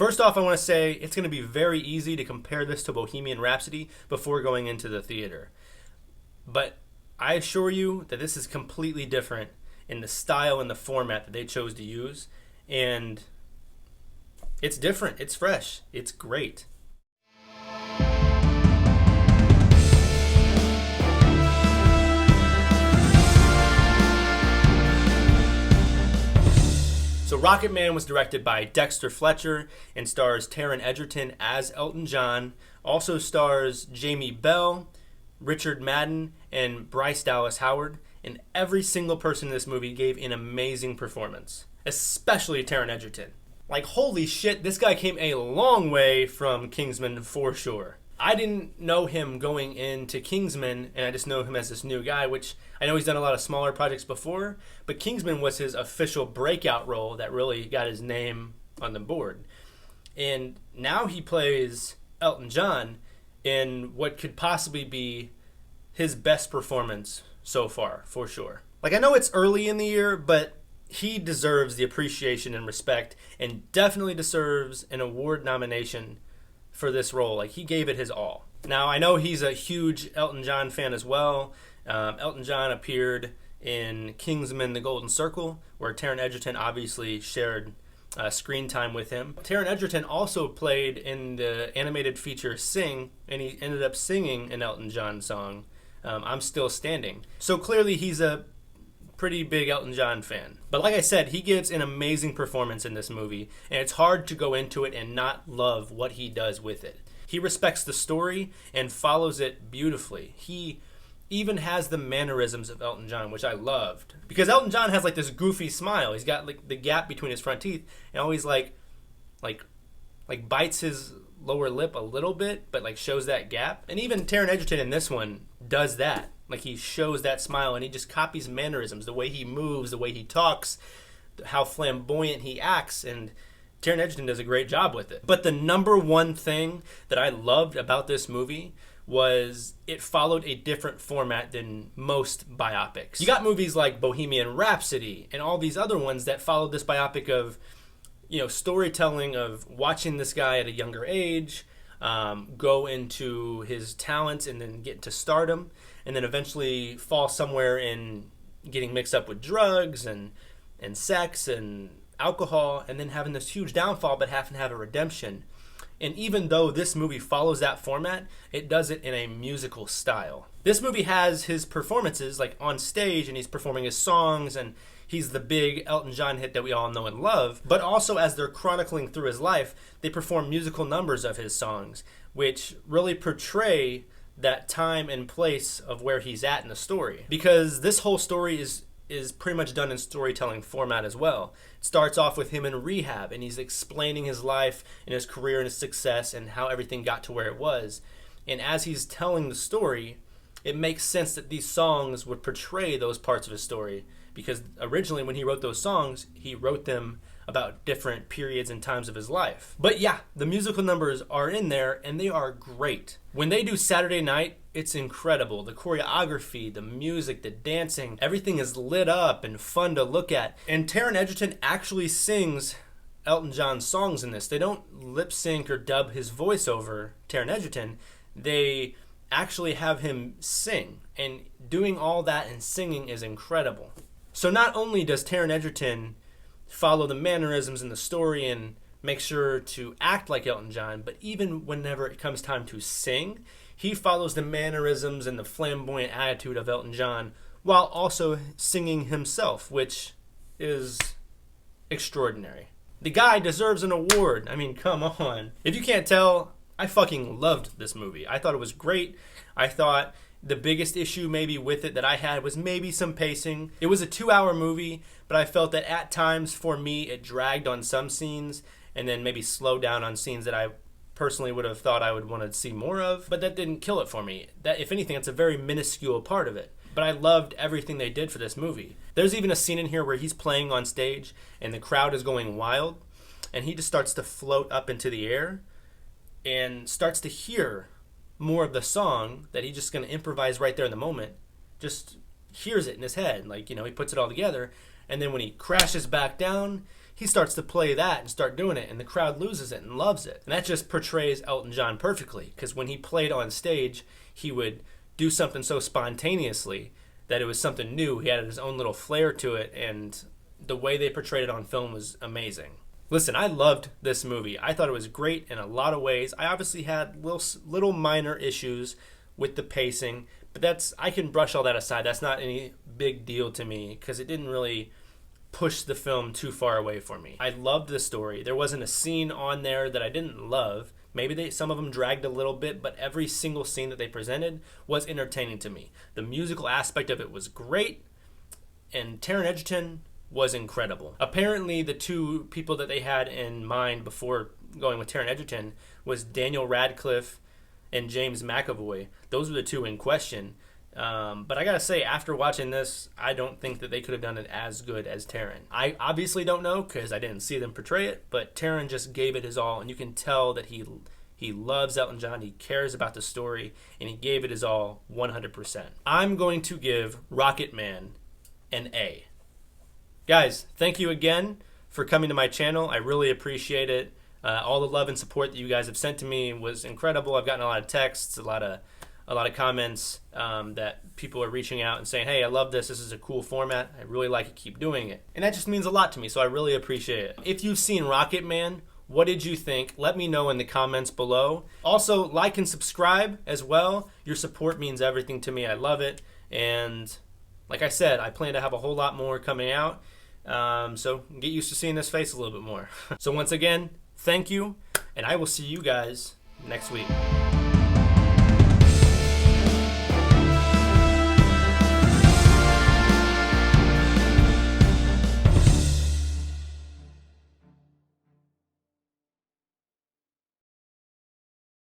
First off, I want to say it's going to be very easy to compare this to Bohemian Rhapsody before going into the theater. But I assure you that this is completely different in the style and the format that they chose to use. And it's different. It's fresh. It's great. So Rocketman was directed by Dexter Fletcher and stars Taron Egerton as Elton John. Also stars Jamie Bell, Richard Madden, and Bryce Dallas Howard. And every single person in this movie gave an amazing performance, especially Taron Egerton. Like, holy shit, this guy came a long way from Kingsman for sure. I didn't know him going into Kingsman, and I just know him as this new guy, which I know he's done a lot of smaller projects before, but Kingsman was his official breakout role that really got his name on the board. And now he plays Elton John in what could possibly be his best performance so far, for sure. Like, I know it's early in the year, but he deserves the appreciation and respect, and definitely deserves an award nomination for this role. Like, he gave it his all. Now, I know he's a huge Elton John fan as well. Elton John appeared in Kingsman: The Golden Circle, where Taron Egerton obviously shared screen time with him. Taron Egerton also played in the animated feature Sing, and he ended up singing an Elton John song, I'm Still Standing. So clearly he's a pretty big Elton John fan. But like I said, he gives an amazing performance in this movie, and it's hard to go into it and not love what he does with it. He respects the story and follows it beautifully. He even has the mannerisms of Elton John, which I loved. Because Elton John has like this goofy smile. He's got like the gap between his front teeth, and always like bites his lower lip a little bit, but like shows that gap. And even Taron Egerton in this one does that. Like, he shows that smile, and he just copies mannerisms, the way he moves, the way he talks, how flamboyant he acts, and Taron Egerton does a great job with it. But the number one thing that I loved about this movie was it followed a different format than most biopics. You got movies like Bohemian Rhapsody and all these other ones that followed this biopic of, you know, storytelling of watching this guy at a younger age go into his talents and then get to stardom, and then eventually fall somewhere in getting mixed up with drugs and sex and alcohol, and then having this huge downfall but having to have a redemption. And even though this movie follows that format, it does it in a musical style. This movie has his performances like on stage, and he's performing his songs, and he's the big Elton John hit that we all know and love. But also, as they're chronicling through his life, they perform musical numbers of his songs, which really portray that time and place of where he's at in the story. Because this whole story is pretty much done in storytelling format as well. It starts off with him in rehab, and he's explaining his life and his career and his success and how everything got to where it was. And as he's telling the story, it makes sense that these songs would portray those parts of his story. Because originally when he wrote those songs, he wrote them about different periods and times of his life. But yeah, the musical numbers are in there, and they are great. When they do Saturday Night, it's incredible. The choreography, the music, the dancing, everything is lit up and fun to look at. And Taron Egerton actually sings Elton John's songs in this. They don't lip sync or dub his voice over Taron Egerton. They actually have him sing, and doing all that and singing is incredible. So not only does Taron Egerton follow the mannerisms in the story and make sure to act like Elton John, but even whenever it comes time to sing, he follows the mannerisms and the flamboyant attitude of Elton John while also singing himself, which is extraordinary. The guy deserves an award. I mean, come on. If you can't tell, I fucking loved this movie. I thought it was great. I thought the biggest issue maybe with it that I had was maybe some pacing. It was a 2-hour movie, but I felt that at times for me it dragged on some scenes and then maybe slowed down on scenes that I personally would have thought I would want to see more of, but that didn't kill it for me. That, if anything, it's a very minuscule part of it. But I loved everything they did for this movie. There's even a scene in here where he's playing on stage and the crowd is going wild, and he just starts to float up into the air and starts to hear more of the song that he's just going to improvise right there in the moment. Just hears it in his head, like, you know, he puts it all together, and then when he crashes back down, he starts to play that and start doing it, and the crowd loses it and loves it. And that just portrays Elton John perfectly, because when he played on stage, he would do something so spontaneously that it was something new. He had his own little flair to it, and the way they portrayed it on film was amazing. Listen, I loved this movie. I thought it was great in a lot of ways. I obviously had little minor issues with the pacing, but I can brush all that aside. That's not any big deal to me, because it didn't really push the film too far away for me. I loved the story. There wasn't a scene on there that I didn't love. Maybe some of them dragged a little bit, but every single scene that they presented was entertaining to me. The musical aspect of it was great, and Taron Egerton was incredible. Apparently, the two people that they had in mind before going with Taron Egerton was Daniel Radcliffe and James McAvoy. Those were the two in question. But I gotta say, after watching this, I don't think that they could have done it as good as Taron. I obviously don't know, because I didn't see them portray it, but Taron just gave it his all, and you can tell that he loves Elton John, he cares about the story, and he gave it his all 100%. I'm going to give Rocketman an A. Guys, thank you again for coming to my channel. I really appreciate it. All the love and support that you guys have sent to me was incredible. I've gotten a lot of texts, a lot of comments that people are reaching out and saying, hey, I love this. This is a cool format. I really like it. Keep doing it. And that just means a lot to me, so I really appreciate it. If you've seen Rocketman, what did you think? Let me know in the comments below. Also, like and subscribe as well. Your support means everything to me. I love it. And like I said, I plan to have a whole lot more coming out. So get used to seeing this face a little bit more. So once again, thank you, and I will see you guys next week.